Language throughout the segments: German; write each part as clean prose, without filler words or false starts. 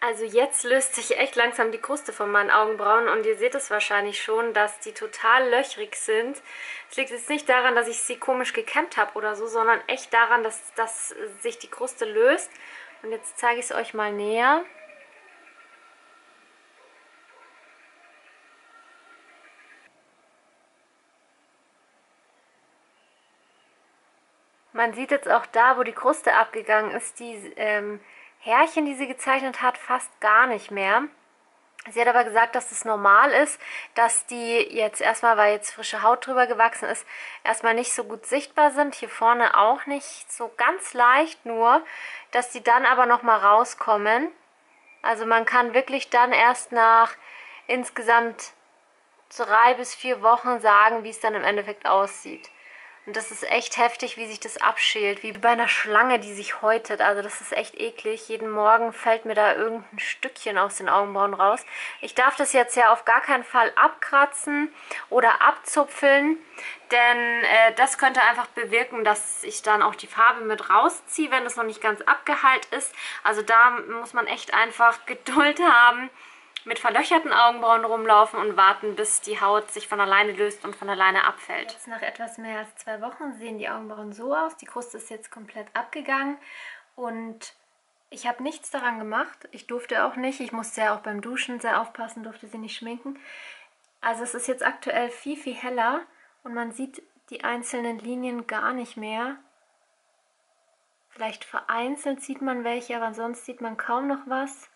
Also jetzt löst sich echt langsam die Kruste von meinen Augenbrauen und ihr seht es wahrscheinlich schon, dass die total löchrig sind. Es liegt jetzt nicht daran, dass ich sie komisch gekämmt habe oder so, sondern echt daran, dass sich die Kruste löst. Und jetzt zeige ich es euch mal näher. Man sieht jetzt auch da, wo die Kruste abgegangen ist, die Härchen, die sie gezeichnet hat, fast gar nicht mehr. Sie hat aber gesagt, dass das normal ist, dass die jetzt erstmal, weil jetzt frische Haut drüber gewachsen ist, erstmal nicht so gut sichtbar sind. Hier vorne auch nicht, so ganz leicht nur, dass die dann aber nochmal rauskommen. Also man kann wirklich dann erst nach insgesamt 3 bis 4 Wochen sagen, wie es dann im Endeffekt aussieht. Und das ist echt heftig, wie sich das abschält, wie bei einer Schlange, die sich häutet. Also das ist echt eklig. Jeden Morgen fällt mir da irgendein Stückchen aus den Augenbrauen raus. Ich darf das jetzt ja auf gar keinen Fall abkratzen oder abzupfeln, denn das könnte einfach bewirken, dass ich dann auch die Farbe mit rausziehe, wenn das noch nicht ganz abgeheilt ist. Also da muss man echt einfach Geduld haben, mit verlöcherten Augenbrauen rumlaufen und warten, bis die Haut sich von alleine löst und von alleine abfällt. Jetzt nach etwas mehr als 2 Wochen sehen die Augenbrauen so aus. Die Kruste ist jetzt komplett abgegangen und ich habe nichts daran gemacht. Ich durfte auch nicht. Ich musste ja auch beim Duschen sehr aufpassen, durfte sie nicht schminken. Also es ist jetzt aktuell viel, viel heller und man sieht die einzelnen Linien gar nicht mehr. Vielleicht vereinzelt sieht man welche, aber sonst sieht man kaum noch was.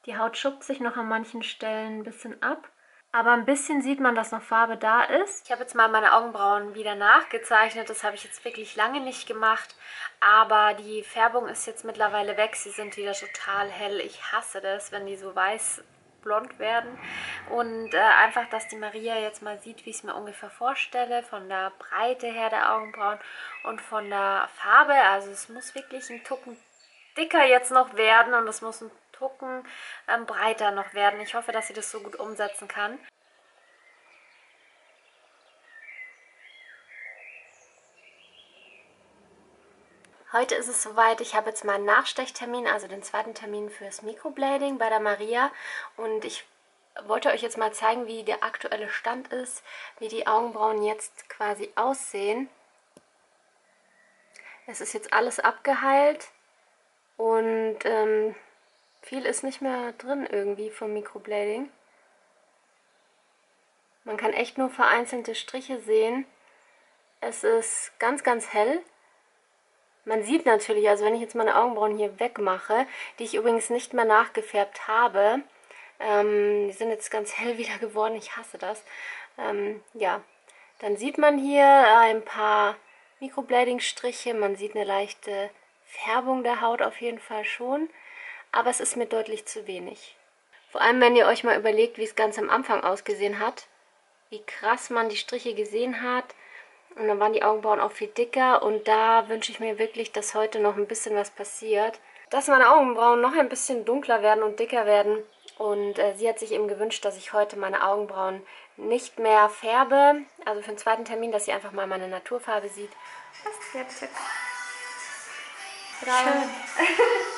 Die Haut schuppt sich noch an manchen Stellen ein bisschen ab, aber ein bisschen sieht man, dass noch Farbe da ist. Ich habe jetzt mal meine Augenbrauen wieder nachgezeichnet, das habe ich jetzt wirklich lange nicht gemacht, aber die Färbung ist jetzt mittlerweile weg, sie sind wieder total hell. Ich hasse das, wenn die so weiß-blond werden und einfach, dass die Maria jetzt mal sieht, wie ich es mir ungefähr vorstelle, von der Breite her der Augenbrauen und von der Farbe. Also es muss wirklich ein Tucken dicker jetzt noch werden und es muss ein Tucken breiter noch werden. Ich hoffe, dass sie das so gut umsetzen kann. Heute ist es soweit, ich habe jetzt meinen Nachstechtermin, also den zweiten Termin fürs Microblading bei der Maria und ich wollte euch jetzt mal zeigen, wie der aktuelle Stand ist, wie die Augenbrauen jetzt quasi aussehen. Es ist jetzt alles abgeheilt und viel ist nicht mehr drin irgendwie vom Microblading. Man kann echt nur vereinzelte Striche sehen. Es ist ganz, ganz hell. Man sieht natürlich, also wenn ich jetzt meine Augenbrauen hier wegmache, die ich übrigens nicht mehr nachgefärbt habe, die sind jetzt ganz hell wieder geworden, ich hasse das. Ja, dann sieht man hier ein paar Microblading-Striche, man sieht eine leichte Färbung der Haut auf jeden Fall schon, aber es ist mir deutlich zu wenig. Vor allem, wenn ihr euch mal überlegt, wie es ganz am Anfang ausgesehen hat, wie krass man die Striche gesehen hat. Und dann waren die Augenbrauen auch viel dicker und da wünsche ich mir wirklich, dass heute noch ein bisschen was passiert. Dass meine Augenbrauen noch ein bisschen dunkler werden und dicker werden. Und sie hat sich eben gewünscht, dass ich heute meine Augenbrauen nicht mehr färbe. Also für den zweiten Termin, dass sie einfach mal meine Naturfarbe sieht. Fast fertig. Schön.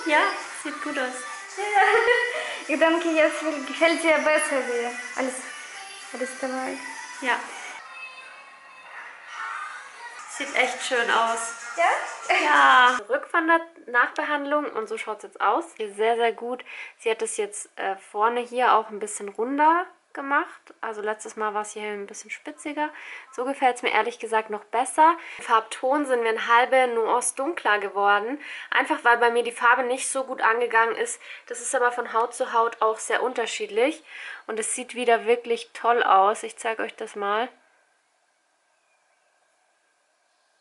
Ja, sieht gut aus. Ja. Ich denke, jetzt gefällt dir besser wie alles dabei. Ja. Sieht echt schön aus. Ja? Ja. Zurück von der Nachbehandlung und so schaut es jetzt aus. Sehr, sehr gut. Sie hat es jetzt vorne hier auch ein bisschen runder gemacht. Also letztes Mal war es hier ein bisschen spitziger. So gefällt es mir ehrlich gesagt noch besser. Im Farbton sind wir eine halbe Nuance dunkler geworden. Einfach weil bei mir die Farbe nicht so gut angegangen ist. Das ist aber von Haut zu Haut auch sehr unterschiedlich. Und es sieht wieder wirklich toll aus. Ich zeige euch das mal.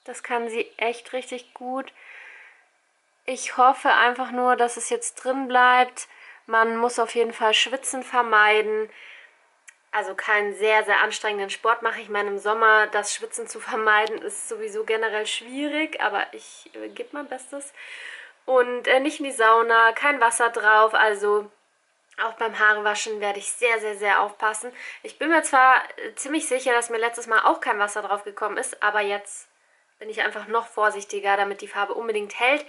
Das kann sie echt richtig gut. Ich hoffe einfach nur, dass es jetzt drin bleibt. Man muss auf jeden Fall Schwitzen vermeiden. Also keinen sehr, sehr anstrengenden Sport mache. Ich meine, im Sommer das Schwitzen zu vermeiden ist sowieso generell schwierig, aber ich gebe mein Bestes. Und nicht in die Sauna, kein Wasser drauf, also auch beim Haarewaschen werde ich sehr, sehr, sehr aufpassen. Ich bin mir zwar ziemlich sicher, dass mir letztes Mal auch kein Wasser drauf gekommen ist, aber jetzt bin ich einfach noch vorsichtiger, damit die Farbe unbedingt hält.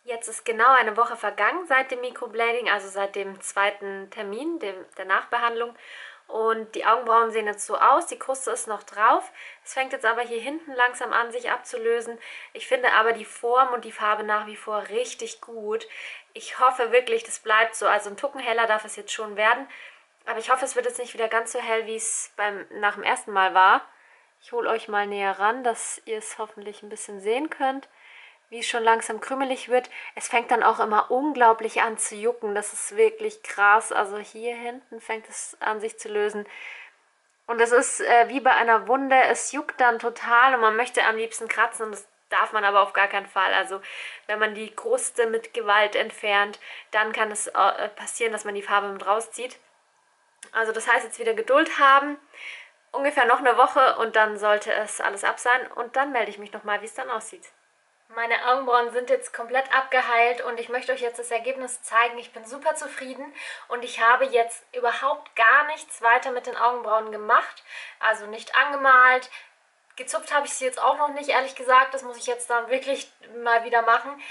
Jetzt ist genau eine Woche vergangen seit dem Microblading, also seit dem zweiten Termin, der Nachbehandlung. Und die Augenbrauen sehen jetzt so aus, die Kruste ist noch drauf. Es fängt jetzt aber hier hinten langsam an, sich abzulösen. Ich finde aber die Form und die Farbe nach wie vor richtig gut. Ich hoffe wirklich, das bleibt so. Also ein Tucken heller darf es jetzt schon werden. Aber ich hoffe, es wird jetzt nicht wieder ganz so hell, wie es nach dem ersten Mal war. Ich hole euch mal näher ran, dass ihr es hoffentlich ein bisschen sehen könnt, wie es schon langsam krümelig wird. Es fängt dann auch immer unglaublich an zu jucken. Das ist wirklich krass. Also hier hinten fängt es an sich zu lösen. Und es ist wie bei einer Wunde. Es juckt dann total und man möchte am liebsten kratzen. Und das darf man aber auf gar keinen Fall. Also wenn man die Kruste mit Gewalt entfernt, dann kann es passieren, dass man die Farbe mit rauszieht. Also das heißt jetzt wieder Geduld haben. Ungefähr noch eine Woche und dann sollte es alles ab sein. Und dann melde ich mich nochmal, wie es dann aussieht. Meine Augenbrauen sind jetzt komplett abgeheilt und ich möchte euch jetzt das Ergebnis zeigen. Ich bin super zufrieden und ich habe jetzt überhaupt gar nichts weiter mit den Augenbrauen gemacht. Also nicht angemalt. Gezupft habe ich sie jetzt auch noch nicht, ehrlich gesagt. Das muss ich jetzt dann wirklich mal wieder machen.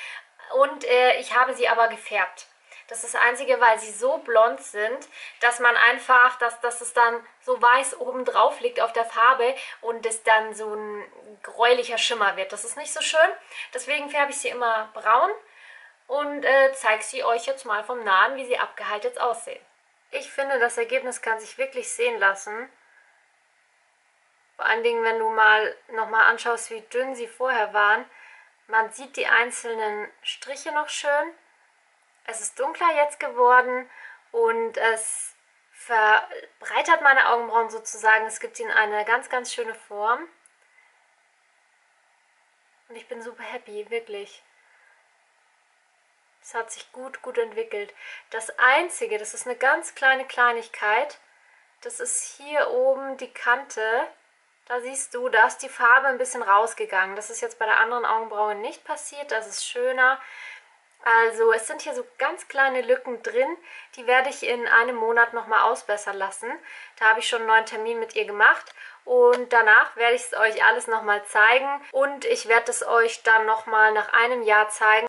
Und ich habe sie aber gefärbt. Das ist das Einzige, weil sie so blond sind, dass man einfach, dass es dann so weiß oben drauf liegt auf der Farbe und es dann so ein gräulicher Schimmer wird. Das ist nicht so schön. Deswegen färbe ich sie immer braun und zeige sie euch jetzt mal vom Nahen, wie sie abgeheilt jetzt aussehen. Ich finde, das Ergebnis kann sich wirklich sehen lassen. Vor allen Dingen, wenn du nochmal anschaust, wie dünn sie vorher waren. Man sieht die einzelnen Striche noch schön. Es ist dunkler jetzt geworden und es verbreitert meine Augenbrauen sozusagen. Es gibt ihnen eine ganz, ganz schöne Form. Und ich bin super happy, wirklich. Es hat sich gut entwickelt. Das Einzige, das ist eine ganz kleine Kleinigkeit, das ist hier oben die Kante. Da siehst du, da ist die Farbe ein bisschen rausgegangen. Das ist jetzt bei der anderen Augenbraue nicht passiert, das ist schöner. Also es sind hier so ganz kleine Lücken drin, die werde ich in einem Monat nochmal ausbessern lassen. Da habe ich schon einen neuen Termin mit ihr gemacht und danach werde ich es euch alles nochmal zeigen und ich werde es euch dann nochmal nach einem Jahr zeigen.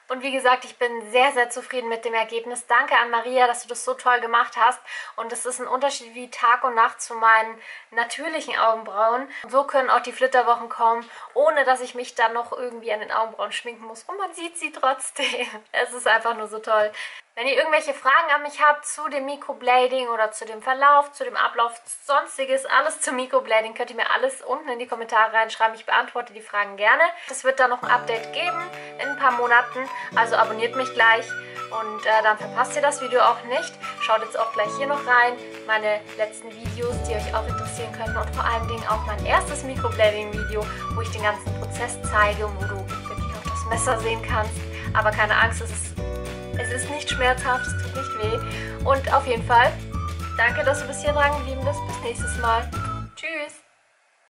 Und wie gesagt, ich bin sehr, sehr zufrieden mit dem Ergebnis. Danke an Maria, dass du das so toll gemacht hast. Und es ist ein Unterschied wie Tag und Nacht zu meinen natürlichen Augenbrauen. Und so können auch die Flitterwochen kommen, ohne dass ich mich dann noch irgendwie an den Augenbrauen schminken muss. Und man sieht sie trotzdem. Es ist einfach nur so toll. Wenn ihr irgendwelche Fragen an mich habt zu dem Microblading oder zu dem Verlauf, zu dem Ablauf, sonstiges, alles zum Microblading, könnt ihr mir alles unten in die Kommentare reinschreiben. Ich beantworte die Fragen gerne. Es wird dann noch ein Update geben in ein paar Monaten, also abonniert mich gleich und dann verpasst ihr das Video auch nicht. Schaut jetzt auch gleich hier noch rein, meine letzten Videos, die euch auch interessieren könnten und vor allen Dingen auch mein erstes Microblading-Video, wo ich den ganzen Prozess zeige und wo du wirklich auch das Messer sehen kannst. Aber keine Angst, es ist nicht schmerzhaft, es tut nicht weh. Und auf jeden Fall, danke, dass du bis hier dran geblieben bist. Bis nächstes Mal.